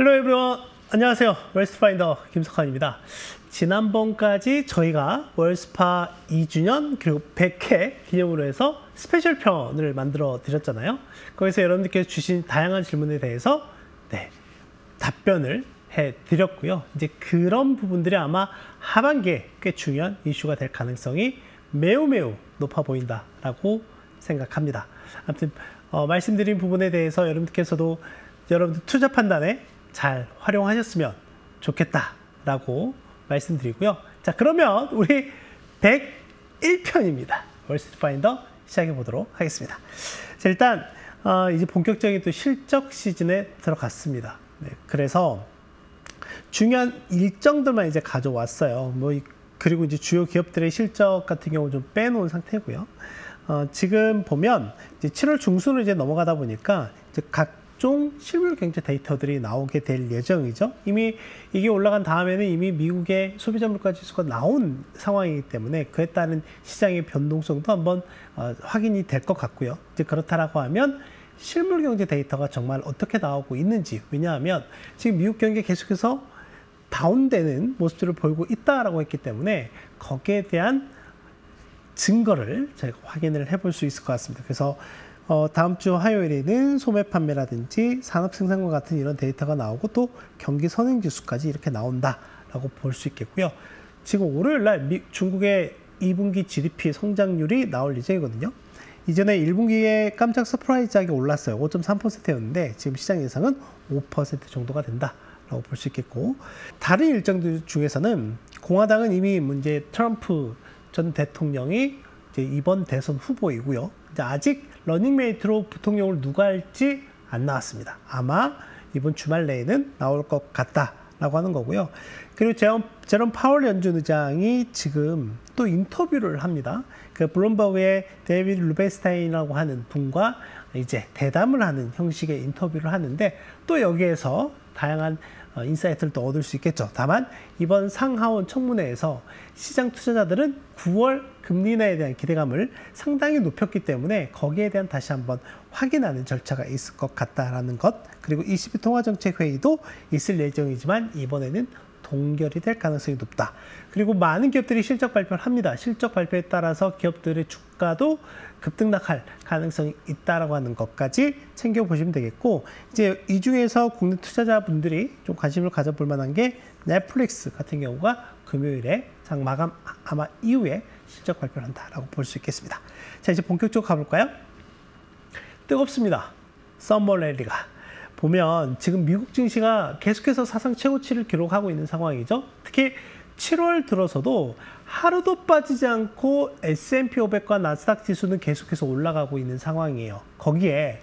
헬로 에브리원, 안녕하세요. 웰스파인더 김석환입니다. 지난번까지 저희가 월스파 2주년 그리고 100회 기념으로 해서 스페셜 편을 만들어 드렸잖아요. 거기서 여러분들께서 주신 다양한 질문에 대해서 답변을 해 드렸고요. 이제 그런 부분들이 아마 하반기에 꽤 중요한 이슈가 될 가능성이 매우 높아 보인다라고 생각합니다. 아무튼 말씀드린 부분에 대해서 여러분들께서도 여러분들 투자 판단에 잘 활용하셨으면 좋겠다라고 말씀드리고요. 자, 그러면 우리 101편입니다. 월스트파인더 시작해 보도록 하겠습니다. 자, 일단 이제 본격적인 또 실적 시즌에 들어갔습니다. 그래서 중요한 일정들만 이제 가져왔어요. 그리고 이제 주요 기업들의 실적 같은 경우 좀 빼놓은 상태고요. 지금 보면 이제 7월 중순으로 이제 넘어가다 보니까 이제 각종 실물 경제 데이터들이 나오게 될 예정이죠. 이미 이게 올라간 다음에는 이미 미국의 소비자 물가 지수가 나온 상황이기 때문에 그에 따른 시장의 변동성도 한번 확인이 될 것 같고요. 이제 그렇다라고 하면 실물 경제 데이터가 정말 어떻게 나오고 있는지, 왜냐하면 지금 미국 경기 계속해서 다운되는 모습들을 보이고 있다라고 했기 때문에 거기에 대한 증거를 저희가 확인을 해볼 수 있을 것 같습니다. 그래서 다음 주 화요일에는 소매 판매라든지 산업 생산과 같은 이런 데이터가 나오고 또 경기 선행 지수까지 이렇게 나온다라고 볼 수 있겠고요. 지금 월요일 날 중국의 2분기 GDP 성장률이 나올 예정이거든요. 이전에 1분기에 깜짝 서프라이즈하게 올랐어요. 5.3%였는데 지금 시장 예상은 5% 정도가 된다라고 볼 수 있겠고, 다른 일정들 중에서는 공화당은 이미 이제 트럼프 전 대통령이 이제 이번 대선 후보이고요. 이제 아직 러닝메이트로 부통령을 누가 할지 안 나왔습니다. 아마 이번 주말 내에는 나올 것 같다라고 하는 거고요. 그리고 제롬 파월 연준 의장이 지금 또 인터뷰를 합니다. 그 블룸버그의 데이비드 루벤스타인이라고 하는 분과 이제 대담을 하는 형식의 인터뷰를 하는데, 또 여기에서 다양한 인사이트를 또 얻을 수 있겠죠. 다만 이번 상하원 청문회에서 시장 투자자들은 9월 금리 인하에 대한 기대감을 상당히 높였기 때문에 거기에 대한 다시 한번 확인하는 절차가 있을 것 같다라는 것, 그리고 22 통화정책회의도 있을 예정이지만 이번에는 동결이 될 가능성이 높다. 그리고 많은 기업들이 실적 발표를 합니다. 실적 발표에 따라서 기업들의 주가도 급등락할 가능성이 있다라고 하는 것까지 챙겨보시면 되겠고, 이제 이 중에서 국내 투자자분들이 좀 관심을 가져볼 만한 게 넷플릭스 같은 경우가 금요일에 장 마감 아마 이후에 실적 발표를 한다라고 볼 수 있겠습니다. 자, 이제 본격적으로 가볼까요? 뜨겁습니다. 썸머 랠리가. 보면 지금 미국 증시가 계속해서 사상 최고치를 기록하고 있는 상황이죠. 특히 7월 들어서도 하루도 빠지지 않고 S&P 500과 나스닥 지수는 계속해서 올라가고 있는 상황이에요. 거기에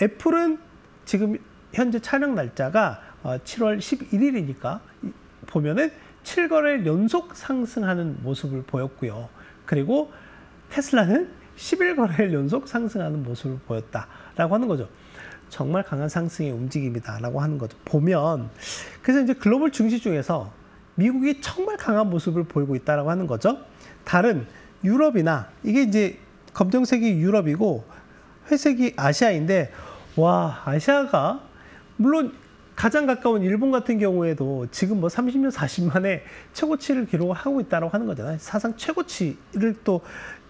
애플은 지금 현재 촬영 날짜가 7월 11일이니까 보면은 7거래일 연속 상승하는 모습을 보였고요. 그리고 테슬라는 11거래일 연속 상승하는 모습을 보였다라고 하는 거죠. 정말 강한 상승의 움직임이다라고 하는 거죠. 보면 그래서 이제 글로벌 증시 중에서 미국이 정말 강한 모습을 보이고 있다라고 하는 거죠. 다른 유럽이나, 이게 이제 검정색이 유럽이고 회색이 아시아인데, 와, 아시아가 물론 가장 가까운 일본 같은 경우에도 지금 뭐 30년 40만에 최고치를 기록하고 있다고 하는 거잖아요. 사상 최고치를 또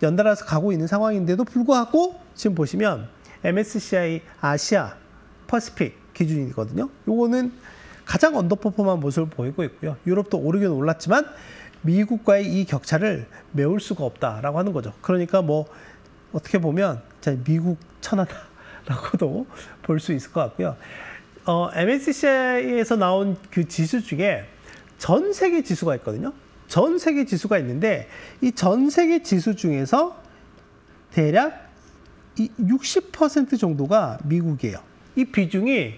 연달아서 가고 있는 상황인데도 불구하고 지금 보시면 MSCI 아시아 퍼시픽 기준이거든요. 요거는 가장 언더퍼폼한 모습을 보이고 있고요. 유럽도 오르긴 올랐지만 미국과의 이 격차를 메울 수가 없다라고 하는 거죠. 그러니까 뭐 어떻게 보면 미국 천하다라고도 볼 수 있을 것 같고요. MSCI에서 나온 그 지수 중에 전 세계 지수가 있거든요. 전 세계 지수가 있는데 이 전 세계 지수 중에서 대략 이 60% 정도가 미국이에요. 이 비중이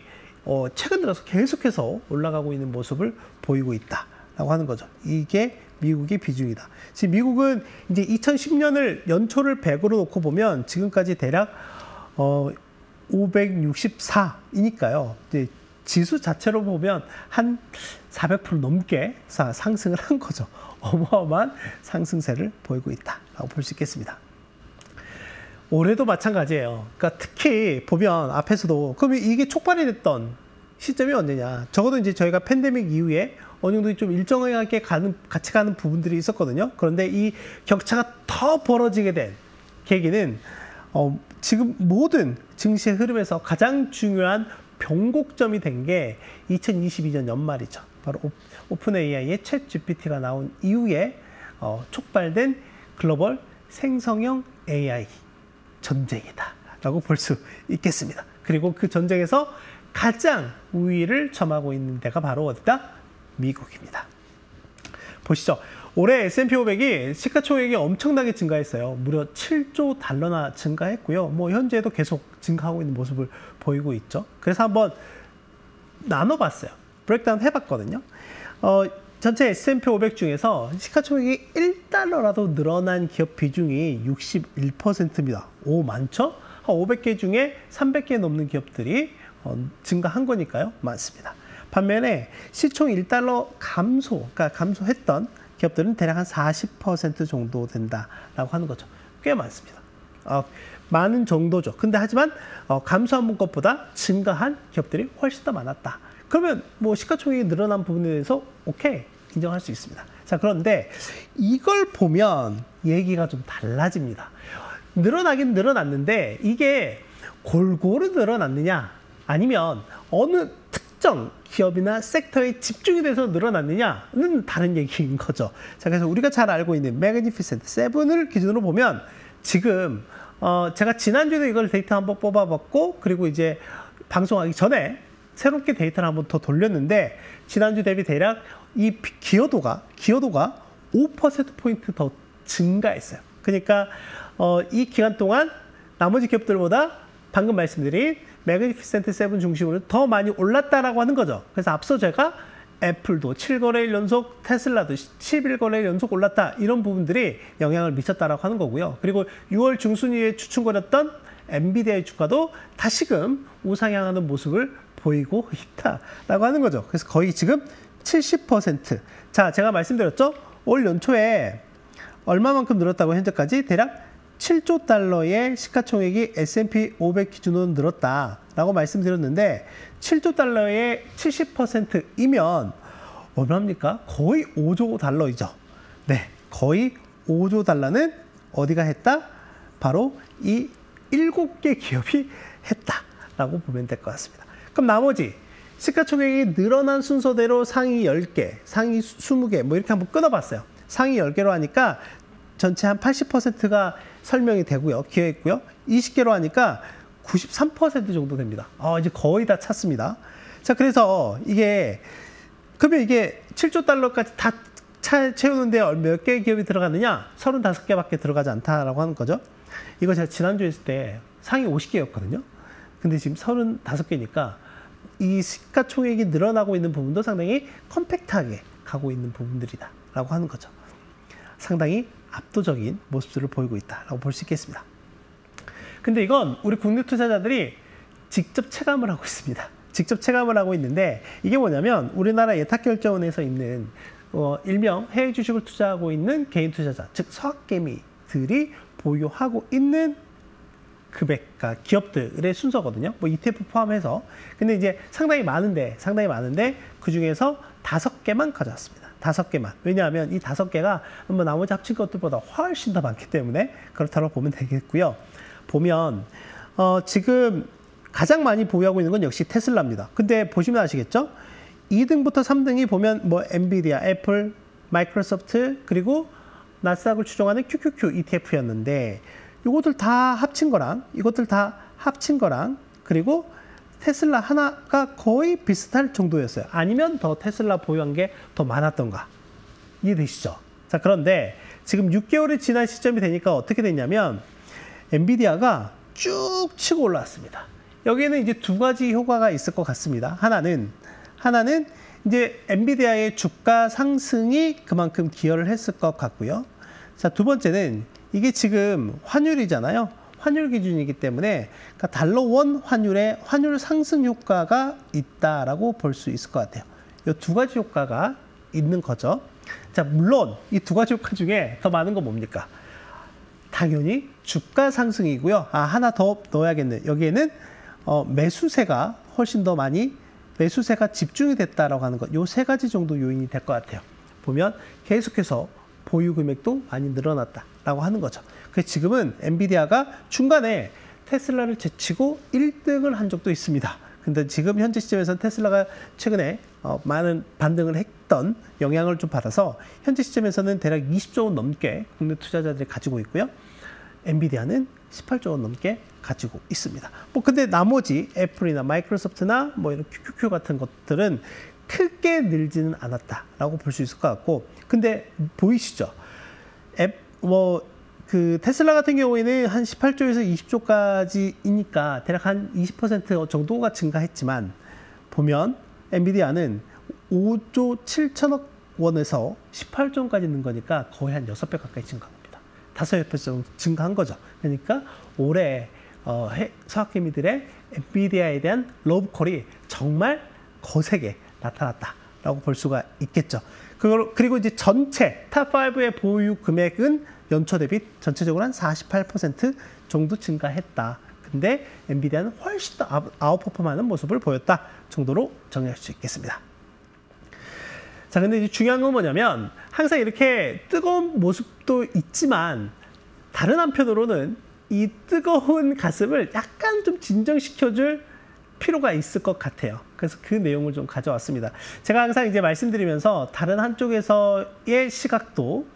최근 들어서 계속해서 올라가고 있는 모습을 보이고 있다라고 하는 거죠. 이게 미국의 비중이다. 지금 미국은 이제 2010년을 연초를 100으로 놓고 보면 지금까지 대략 564이니까요. 이제 지수 자체로 보면 한 400% 넘게 상승을 한 거죠. 어마어마한 상승세를 보이고 있다라고 볼 수 있겠습니다. 올해도 마찬가지예요. 그러니까 특히 보면 앞에서도 그러면 이게 촉발이 됐던 시점이 언제냐. 적어도 이제 저희가 팬데믹 이후에 어느 정도 좀 일정하게 같이 가는 부분들이 있었거든요. 그런데 이 격차가 더 벌어지게 된 계기는 지금 모든 증시의 흐름에서 가장 중요한 변곡점이 된 게 2022년 연말이죠. 바로 오픈 AI의 챗 GPT가 나온 이후에 촉발된 글로벌 생성형 AI 전쟁이다라고 볼 수 있겠습니다. 그리고 그 전쟁에서 가장 우위를 점하고 있는 데가 바로 어디다? 미국입니다. 보시죠. 올해 S&P 500이 시가총액이 엄청나게 증가했어요. 무려 7조 달러나 증가했고요. 뭐 현재도 계속 증가하고 있는 모습을 보이고 있죠. 그래서 한번 나눠봤어요. 브레이크다운 해봤거든요. 전체 S&P 500 중에서 시가총액이 1달러라도 늘어난 기업 비중이 61%입니다. 오, 많죠? 한 500개 중에 300개 넘는 기업들이 증가한 거니까요. 많습니다. 반면에 시총 1달러 그러니까 감소했던 기업들은 대략 한 40% 정도 된다라고 하는 거죠. 꽤 많습니다. 많은 정도죠. 근데 하지만 감소한 것보다 증가한 기업들이 훨씬 더 많았다. 그러면 뭐 시가총액이 늘어난 부분에 대해서 오케이, 인정할 수 있습니다. 자, 그런데 이걸 보면 얘기가 좀 달라집니다. 늘어나긴 늘어났는데 이게 골고루 늘어났느냐 아니면 어느 특정 기업이나 섹터에 집중이 돼서 늘어났느냐는 다른 얘기인 거죠. 자, 그래서 우리가 잘 알고 있는 매그니피센트 7을 기준으로 보면 지금 제가 지난주에도 이걸 데이터 한번 뽑아봤고 그리고 이제 방송하기 전에 새롭게 데이터를 한번 더 돌렸는데 지난주 대비 대략 이 기여도가 5%포인트 더 증가했어요. 그러니까 이 기간 동안 나머지 기업들보다 방금 말씀드린 매그니피센트 7 중심으로 더 많이 올랐다라고 하는 거죠. 그래서 앞서 제가 애플도 7거래일 연속, 테슬라도 11거래일 연속 올랐다 이런 부분들이 영향을 미쳤다라고 하는 거고요. 그리고 6월 중순위에 추천거렸던 엔비디아의 주가도 다시금 우상향하는 모습을 보이고 있다라고 하는 거죠. 그래서 거의 지금 70%. 자, 제가 말씀드렸죠. 올 연초에 얼마만큼 늘었다고 현재까지 대략 7조 달러의 시가총액이 S&P 500 기준으로 늘었다라고 말씀드렸는데 7조 달러의 70%이면 얼마입니까? 거의 5조 달러이죠. 네, 거의 5조 달러는 어디가 했다? 바로 이 7개 기업이 했다라고 보면 될 것 같습니다. 그럼 나머지 시가총액이 늘어난 순서대로 상위 10개, 상위 20개 뭐 이렇게 한번 끊어봤어요. 상위 10개로 하니까 전체 한 80%가 설명이 되고요. 기여했고요. 20개로 하니까 93% 정도 됩니다. 이제 거의 다 찼습니다. 자, 그래서 그러면 이게 7조 달러까지 다 채우는데 몇 개의 기업이 들어가느냐? 35개밖에 들어가지 않다라고 하는 거죠. 이거 제가 지난주에 했을 때 상위 50개였거든요. 근데 지금 35개니까 이 시가총액이 늘어나고 있는 부분도 상당히 컴팩트하게 가고 있는 부분들이다 라고 하는 거죠. 상당히 압도적인 모습들을 보이고 있다라고 볼 수 있겠습니다. 근데 이건 우리 국내 투자자들이 직접 체감을 하고 있습니다. 직접 체감을 하고 있는데 이게 뭐냐면 우리나라 예탁결제원에서 있는 일명 해외 주식을 투자하고 있는 개인 투자자, 즉 서학개미들이 보유하고 있는 금액가 기업들의 순서거든요. 뭐 ETF 포함해서. 근데 이제 상당히 많은데 그 중에서 5개만 가져왔습니다. 5개만. 왜냐하면 이 5개가 뭐 나머지 합친 것들보다 훨씬 더 많기 때문에 그렇다고 보면 되겠고요. 보면 지금 가장 많이 보유하고 있는 건 역시 테슬라입니다. 근데 보시면 아시겠죠? 2등부터 3등이 보면 뭐 엔비디아, 애플, 마이크로소프트 그리고 나스닥을 추종하는 QQQ ETF였는데 이것들 다 합친 거랑 그리고 테슬라 하나가 거의 비슷할 정도였어요. 아니면 더 테슬라 보유한 게 더 많았던가. 이해되시죠? 자, 그런데 지금 6개월이 지난 시점이 되니까 어떻게 됐냐면 엔비디아가 쭉 치고 올라왔습니다. 여기에는 이제 두 가지 효과가 있을 것 같습니다. 하나는 이제 엔비디아의 주가 상승이 그만큼 기여를 했을 것 같고요. 자, 두 번째는 이게 지금 환율이잖아요. 환율 기준이기 때문에 그러니까 달러 원 환율의 환율 상승 효과가 있다라고 볼 수 있을 것 같아요. 이 두 가지 효과가 있는 거죠. 자, 물론 이 두 가지 효과 중에 더 많은 건 뭡니까? 당연히 주가 상승이고요. 하나 더 넣어야겠네. 여기에는 매수세가 훨씬 더 많이 매수세가 집중이 됐다라고 하는 것, 요 세 가지 정도 요인이 될 것 같아요. 보면 계속해서 보유 금액도 많이 늘어났다라고 하는 거죠. 그래서 지금은 엔비디아가 중간에 테슬라를 제치고 1등을 한 적도 있습니다. 근데 지금 현재 시점에서는 테슬라가 최근에 많은 반등을 했던 영향을 좀 받아서 현재 시점에서는 대략 20조 원 넘게 국내 투자자들이 가지고 있고요. 엔비디아는 18조 원 넘게 가지고 있습니다. 뭐 근데 나머지 애플이나 마이크로소프트나 뭐 이런 QQQ 같은 것들은 크게 늘지는 않았다라고 볼 수 있을 것 같고, 근데 보이시죠? 그 테슬라 같은 경우에는 한 18조에서 20조까지이니까 대략 한 20% 정도가 증가했지만, 보면 엔비디아는 5조 7천억 원에서 18조 원까지 는 거니까 거의 한 6배 가까이 증가한 겁니다. 5배 정도 증가한 거죠. 그러니까 올해 서학개미들의 엔비디아에 대한 러브콜이 정말 거세게 나타났다라고 볼 수가 있겠죠. 그리고 이제 전체 탑5의 보유 금액은 연초 대비 전체적으로 한 48% 정도 증가했다. 근데 엔비디아는 훨씬 더 아웃퍼폼하는 모습을 보였다 정도로 정리할 수 있겠습니다. 자, 근데 이제 중요한 건 뭐냐면, 항상 이렇게 뜨거운 모습도 있지만 다른 한편으로는 이 뜨거운 가슴을 약간 좀 진정시켜줄 필요가 있을 것 같아요. 그래서 그 내용을 좀 가져왔습니다. 제가 항상 이제 말씀드리면서 다른 한쪽에서의 시각도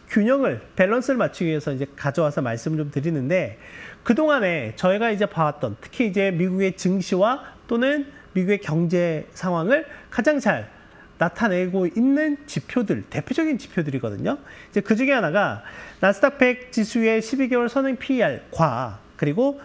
균형을, 밸런스를 맞추기 위해서 이제 가져와서 말씀을 좀 드리는데, 그동안에 저희가 이제 봐왔던, 특히 이제 미국의 증시와 또는 미국의 경제 상황을 가장 잘 나타내고 있는 지표들, 대표적인 지표들이거든요. 이제 그 중에 하나가 나스닥 100 지수의 12개월 선행 PER과 그리고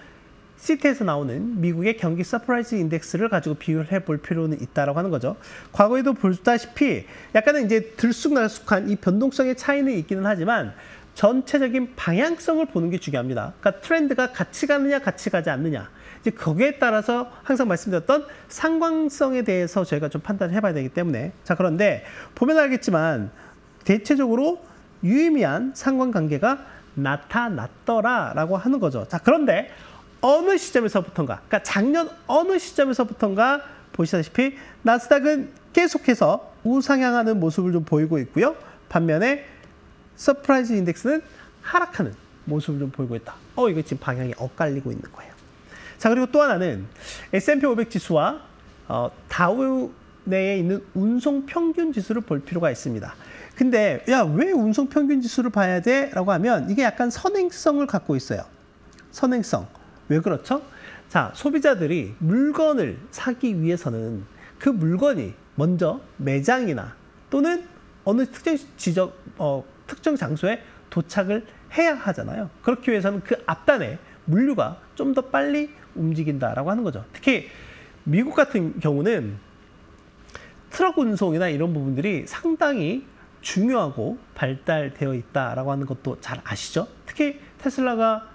시트에서 나오는 미국의 경기 서프라이즈 인덱스를 가지고 비교를 해볼 필요는 있다라고 하는 거죠. 과거에도 보다시피 약간은 이제 들쑥날쑥한 이 변동성의 차이는 있기는 하지만 전체적인 방향성을 보는 게 중요합니다. 그러니까 트렌드가 같이 가느냐, 같이 가지 않느냐. 이제 거기에 따라서 항상 말씀드렸던 상관성에 대해서 저희가 좀 판단을 해봐야 되기 때문에. 자, 그런데 보면 알겠지만 대체적으로 유의미한 상관관계가 나타났더라라고 하는 거죠. 자, 그런데 어느 시점에서부턴가, 그러니까 작년 어느 시점에서부턴가 보시다시피 나스닥은 계속해서 우상향하는 모습을 좀 보이고 있고요. 반면에 서프라이즈 인덱스는 하락하는 모습을 좀 보이고 있다. 이거 지금 방향이 엇갈리고 있는 거예요. 자, 그리고 또 하나는 S&P 500 지수와 다우 내에 있는 운송 평균 지수를 볼 필요가 있습니다. 근데 왜 운송 평균 지수를 봐야 돼? 라고 하면 이게 약간 선행성을 갖고 있어요. 선행성. 왜 그렇죠? 자, 소비자들이 물건을 사기 위해서는 그 물건이 먼저 매장이나 또는 어느 특정 장소에 도착을 해야 하잖아요. 그렇기 위해서는 그 앞단에 물류가 좀 더 빨리 움직인다라고 하는 거죠. 특히 미국 같은 경우는 트럭 운송이나 이런 부분들이 상당히 중요하고 발달되어 있다라고 하는 것도 잘 아시죠? 특히 테슬라가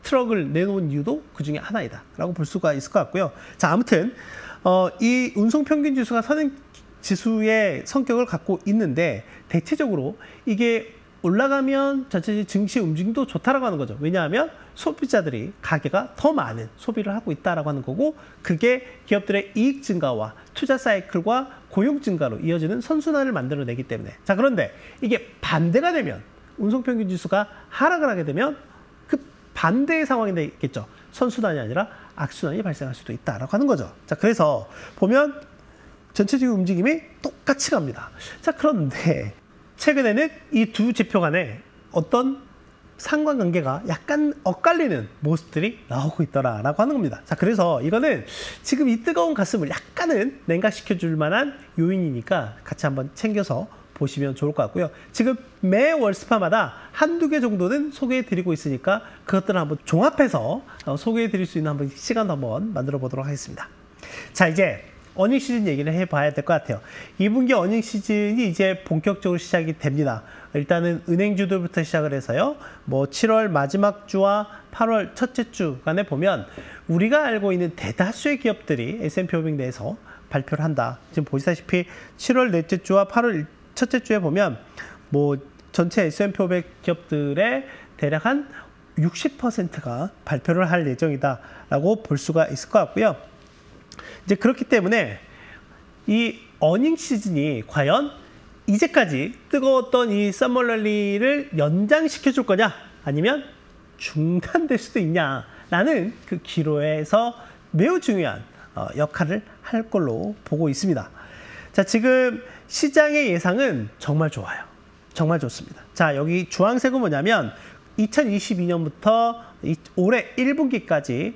트럭을 내놓은 이유도 그 중에 하나이다라고 볼 수가 있을 것 같고요. 자, 아무튼 이 운송 평균 지수가 선행 지수의 성격을 갖고 있는데 대체적으로 이게 올라가면 전체 증시 움직임도 좋다라고 하는 거죠. 왜냐하면 소비자들이 가게가 더 많은 소비를 하고 있다라고 하는 거고, 그게 기업들의 이익 증가와 투자 사이클과 고용 증가로 이어지는 선순환을 만들어내기 때문에. 자, 그런데 이게 반대가 되면, 운송 평균 지수가 하락을 하게 되면 그 반대의 상황이 되겠죠. 선순환이 아니라 악순환이 발생할 수도 있다라고 하는 거죠. 자, 그래서 보면 전체적인 움직임이 똑같이 갑니다. 자, 그런데 최근에는 이 두 지표 간에 어떤 상관관계가 약간 엇갈리는 모습들이 나오고 있더라라고 하는 겁니다. 자, 그래서 이거는 지금 이 뜨거운 가슴을 약간은 냉각시켜줄 만한 요인이니까 같이 한번 챙겨서 보시면 좋을 것 같고요. 지금 매 월스파마다 한두 개 정도는 소개해드리고 있으니까 그것들을 한번 종합해서 소개해드릴 수 있는 한번 시간도 한번 만들어 보도록 하겠습니다. 자, 이제 어닝 시즌 얘기를 해봐야 될 것 같아요. 2분기 어닝 시즌이 이제 본격적으로 시작이 됩니다. 일단은 은행주들부터 시작을 해서요. 뭐 7월 마지막 주와 8월 첫째 주간에 보면 우리가 알고 있는 대다수의 기업들이 S&P 500 내에서 발표를 한다. 지금 보시다시피 7월 넷째 주와 8월 첫째 주에 보면 뭐 전체 S&P 500 기업들의 대략 한 60%가 발표를 할 예정이다라고 볼 수가 있을 것 같고요. 이제 그렇기 때문에 이 어닝 시즌이 과연 이제까지 뜨거웠던 이 서머 랠리를 연장시켜 줄 거냐 아니면 중단될 수도 있냐라는 그 기로에서 매우 중요한 역할을 할 걸로 보고 있습니다. 자, 지금 시장의 예상은 정말 좋아요. 정말 좋습니다. 자, 여기 주황색은 뭐냐면 2022년부터 올해 1분기까지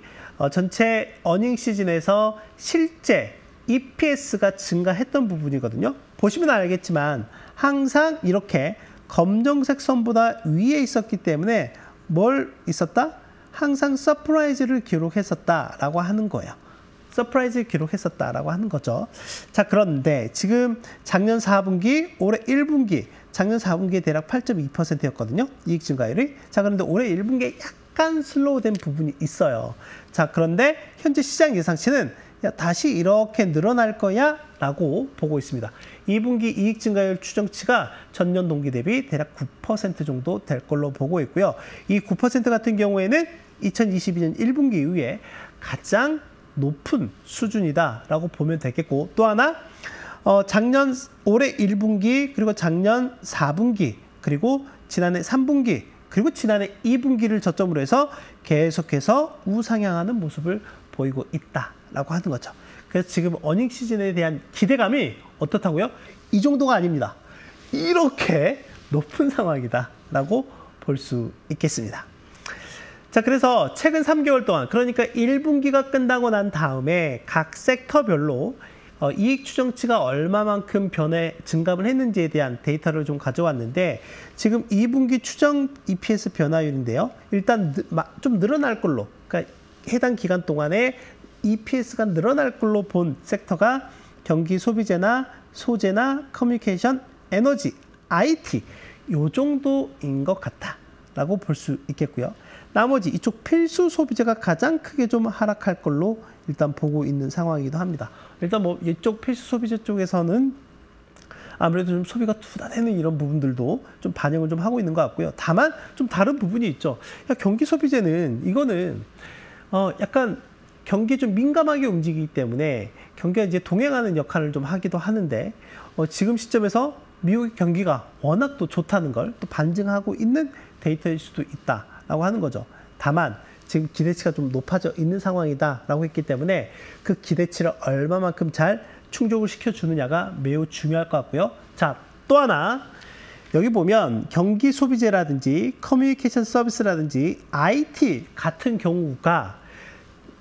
전체 어닝 시즌에서 실제 EPS가 증가했던 부분이거든요. 보시면 알겠지만 항상 이렇게 검정색 선보다 위에 있었기 때문에 뭘 있었다? 항상 서프라이즈를 기록했었다라고 하는 거예요. 서프라이즈를 기록했었다라고 하는 거죠. 자, 그런데 지금 작년 4분기, 올해 1분기, 작년 4분기에 대략 8.2%였거든요. 이익 증가율이. 자, 그런데 올해 1분기에 약간 슬로우된 부분이 있어요. 자, 그런데 현재 시장 예상치는 다시 이렇게 늘어날 거야 라고 보고 있습니다. 2분기 이익 증가율 추정치가 전년 동기 대비 대략 9% 정도 될 걸로 보고 있고요. 이 9% 같은 경우에는 2022년 1분기 이후에 가장 높은 수준이다라고 보면 되겠고, 또 하나 작년 올해 1분기 그리고 작년 4분기 그리고 지난해 3분기 그리고 지난해 2분기를 저점으로 해서 계속해서 우상향하는 모습을 보이고 있다라고 하는 거죠. 그래서 지금 어닝 시즌에 대한 기대감이 어떻다고요? 이 정도가 아닙니다. 이렇게 높은 상황이다라고 볼 수 있겠습니다. 자, 그래서 최근 3개월 동안, 그러니까 1분기가 끝나고 난 다음에 각 섹터별로 이익 추정치가 얼마만큼 증감을 했는지에 대한 데이터를 좀 가져왔는데, 지금 2분기 추정 EPS 변화율인데요. 일단 좀 늘어날 걸로, 그러니까 해당 기간 동안에 EPS가 늘어날 걸로 본 섹터가 경기 소비재나 소재나 커뮤니케이션, 에너지, IT 요 정도인 것 같다라고 볼 수 있겠고요. 나머지 이쪽 필수 소비재가 가장 크게 좀 하락할 걸로 일단 보고 있는 상황이기도 합니다. 일단 뭐 이쪽 필수 소비재 쪽에서는 아무래도 좀 소비가 투다되는 이런 부분들도 좀 반영을 좀 하고 있는 것 같고요. 다만 좀 다른 부분이 있죠. 경기 소비재는 이거는 약간 경기에 좀 민감하게 움직이기 때문에 경기가 이제 동행하는 역할을 좀 하기도 하는데, 지금 시점에서 미국의 경기가 워낙 또 좋다는 걸 또 반증하고 있는 데이터일 수도 있다라고 하는 거죠. 다만 지금 기대치가 좀 높아져 있는 상황이다라고 했기 때문에 그 기대치를 얼마만큼 잘 충족을 시켜주느냐가 매우 중요할 것 같고요. 자, 또 하나 여기 보면 경기 소비재라든지 커뮤니케이션 서비스라든지 IT 같은 경우가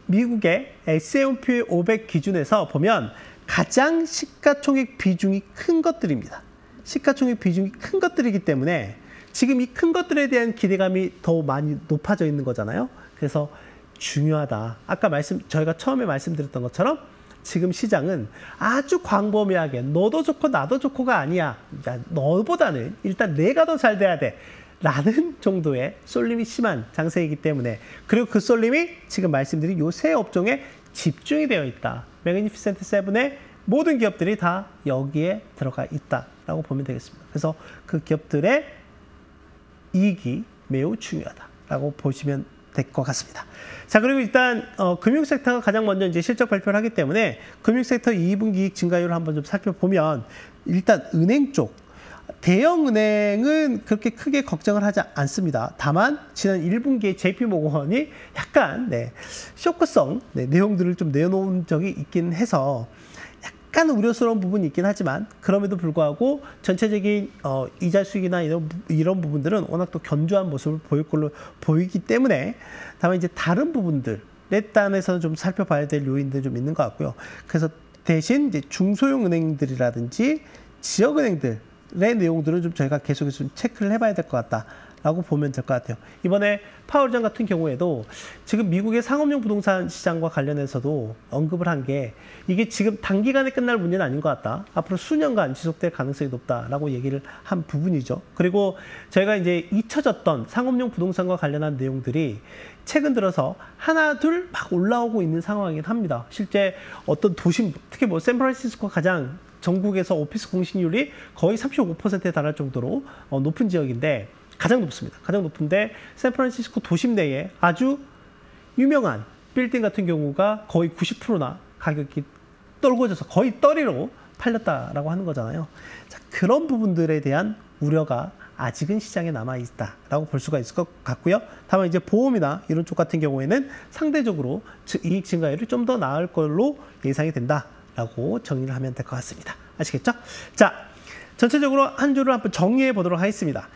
미국의 S&P 500 기준에서 보면 가장 시가총액 비중이 큰 것들입니다. 시가총액 비중이 큰 것들이기 때문에 지금 이 큰 것들에 대한 기대감이 더 많이 높아져 있는 거잖아요. 그래서 중요하다. 아까 저희가 처음에 말씀드렸던 것처럼 지금 시장은 아주 광범위하게 너도 좋고 나도 좋고가 아니야. 너보다는 일단 내가 더 잘 돼야 돼. 라는 정도의 쏠림이 심한 장세이기 때문에, 그리고 그 쏠림이 지금 말씀드린 요 세 업종에 집중이 되어 있다. 매그니피센트 세븐의 모든 기업들이 다 여기에 들어가 있다라고 보면 되겠습니다. 그래서 그 기업들의 이익이 매우 중요하다라고 보시면 될 것 같습니다. 자, 그리고 일단 금융 섹터가 가장 먼저 이제 실적 발표를 하기 때문에 금융 섹터 2분기 이익 증가율을 한번 좀 살펴보면, 일단 은행 쪽 대형 은행은 그렇게 크게 걱정을 하지 않습니다. 다만 지난 1분기에 JP모건이 약간 쇼크성 내용들을 좀 내놓은 적이 있긴 해서 약간 우려스러운 부분이 있긴 하지만, 그럼에도 불구하고 전체적인 이자 수익이나 이런 부분들은 워낙 또 견조한 모습을 보일 걸로 보이기 때문에, 다만 이제 다른 부분들에 따라서는 좀 살펴봐야 될 요인들이 좀 있는 것 같고요. 그래서 대신 이제 중소형 은행들이라든지 지역은행들 내용들을 좀 저희가 계속해서 좀 체크를 해봐야 될 것 같다라고 보면 될 것 같아요. 이번에 파월 의장 같은 경우에도 지금 미국의 상업용 부동산 시장과 관련해서도 언급을 한 게, 이게 지금 단기간에 끝날 문제는 아닌 것 같다. 앞으로 수년간 지속될 가능성이 높다라고 얘기를 한 부분이죠. 그리고 저희가 이제 잊혀졌던 상업용 부동산과 관련한 내용들이 최근 들어서 하나 둘 막 올라오고 있는 상황이긴 합니다. 실제 어떤 도심, 특히 뭐 샌프란시스코가 가장 전국에서 오피스 공시률이 거의 35%에 달할 정도로 높은 지역인데, 가장 높습니다. 가장 높은데 샌프란시스코 도심 내에 아주 유명한 빌딩 같은 경우가 거의 90%나 가격이 떨궈져서 거의 떨이로 팔렸다라고 하는 거잖아요. 자, 그런 부분들에 대한 우려가 아직은 시장에 남아있다라고 볼 수가 있을 것 같고요. 다만 이제 보험이나 이런 쪽 같은 경우에는 상대적으로 이익 증가율이 좀 더 나을 걸로 예상이 된다라고 정리를 하면 될 것 같습니다. 아시겠죠? 자, 전체적으로 한 주를 한번 정리해 보도록 하겠습니다.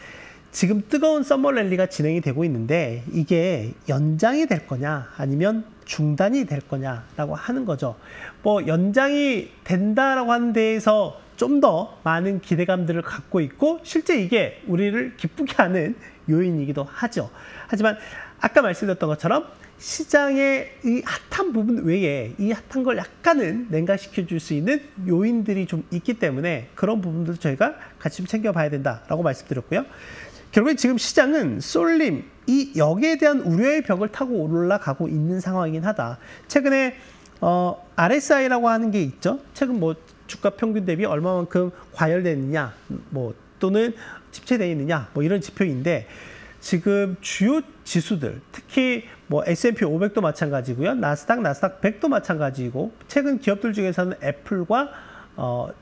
지금 뜨거운 썸머 랠리가 진행이 되고 있는데 이게 연장이 될 거냐 아니면 중단이 될 거냐라고 하는 거죠. 뭐 연장이 된다라고 하는 데에서 좀 더 많은 기대감들을 갖고 있고 실제 이게 우리를 기쁘게 하는 요인이기도 하죠. 하지만 아까 말씀드렸던 것처럼 시장의 이 핫한 부분 외에 이 핫한 걸 약간은 냉각시켜 줄 수 있는 요인들이 좀 있기 때문에 그런 부분들도 저희가 같이 좀 챙겨봐야 된다라고 말씀드렸고요. 결국에 지금 시장은 쏠림, 여기에 대한 우려의 벽을 타고 올라가고 있는 상황이긴 하다. 최근에 RSI라고 하는 게 있죠. 최근 뭐 주가 평균 대비 얼마만큼 과열되느냐, 뭐 또는 집체되어 있느냐, 뭐 이런 지표인데 지금 주요 지수들, 특히 뭐 S&P 500도 마찬가지고요, 나스닥 100도 마찬가지고 최근 기업들 중에서는 애플과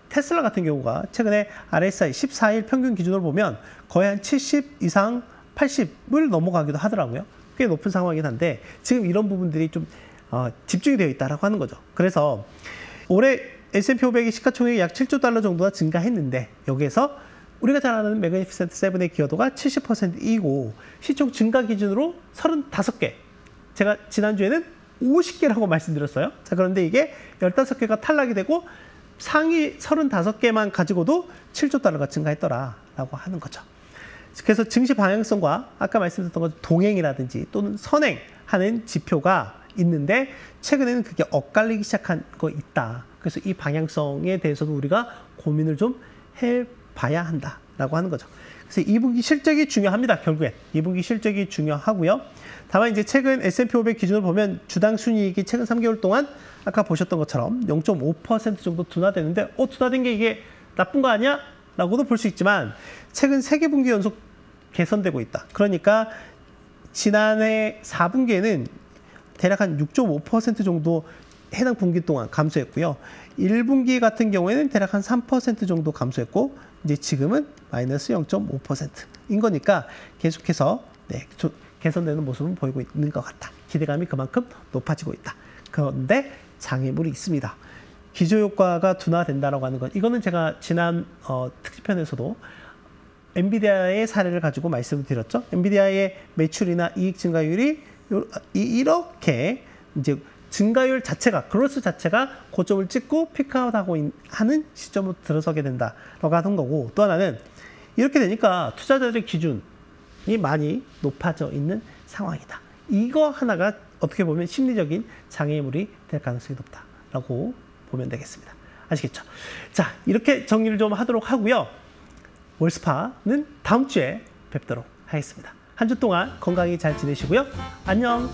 테슬라 같은 경우가 최근에 RSI 14일 평균 기준으로 보면 거의 한 70 이상 80을 넘어가기도 하더라고요. 꽤 높은 상황이긴 한데 지금 이런 부분들이 좀 집중이 되어 있다라고 하는 거죠. 그래서 올해 S&P 500의 시가총액이 약 7조 달러 정도가 증가했는데 여기에서 우리가 잘 아는 매그니피센트 7의 기여도가 70%이고 시총 증가 기준으로 35개. 제가 지난주에는 50개라고 말씀드렸어요. 자, 그런데 이게 15개가 탈락이 되고 상위 35개만 가지고도 7조 달러가 증가했더라라고 하는 거죠. 그래서 증시 방향성과 아까 말씀드렸던 것 동행이라든지 또는 선행하는 지표가 있는데 최근에는 그게 엇갈리기 시작한 거 있다. 그래서 이 방향성에 대해서도 우리가 고민을 좀 해봐야 한다라고 하는 거죠. 그래서 2분기 실적이 중요합니다. 결국엔 2분기 실적이 중요하고요. 다만 이제 최근 S&P 500 기준으로 보면 주당 순이익이 최근 3개월 동안 아까 보셨던 것처럼 0.5% 정도 둔화되는데 둔화된 게 이게 나쁜 거 아니야? 라고도 볼 수 있지만 최근 3개 분기 연속 개선되고 있다. 그러니까 지난해 4분기에는 대략 한 6.5% 정도 해당 분기 동안 감소했고요. 1분기 같은 경우에는 대략 한 3% 정도 감소했고 이제 지금은 마이너스 0.5%인 거니까 계속해서 개선되는 모습은 보이고 있는 것 같다. 기대감이 그만큼 높아지고 있다. 그런데 장애물이 있습니다. 기저효과가 둔화된다라고 하는 것. 이거는 제가 지난 특집편에서도 엔비디아의 사례를 가지고 말씀을 드렸죠. 엔비디아의 매출이나 이익 증가율이 이렇게 이제 증가율 자체가, 그로스 자체가 고점을 찍고 피크아웃하고 하는 시점으로 들어서게 된다라고 하는 거고, 또 하나는 이렇게 되니까 투자자들의 기준이 많이 높아져 있는 상황이다. 이거 하나가 어떻게 보면 심리적인 장애물이 될 가능성이 높다라고 보면 되겠습니다. 아시겠죠? 자, 이렇게 정리를 좀 하도록 하고요. 월스파는 다음 주에 뵙도록 하겠습니다. 한 주 동안 건강히 잘 지내시고요. 안녕!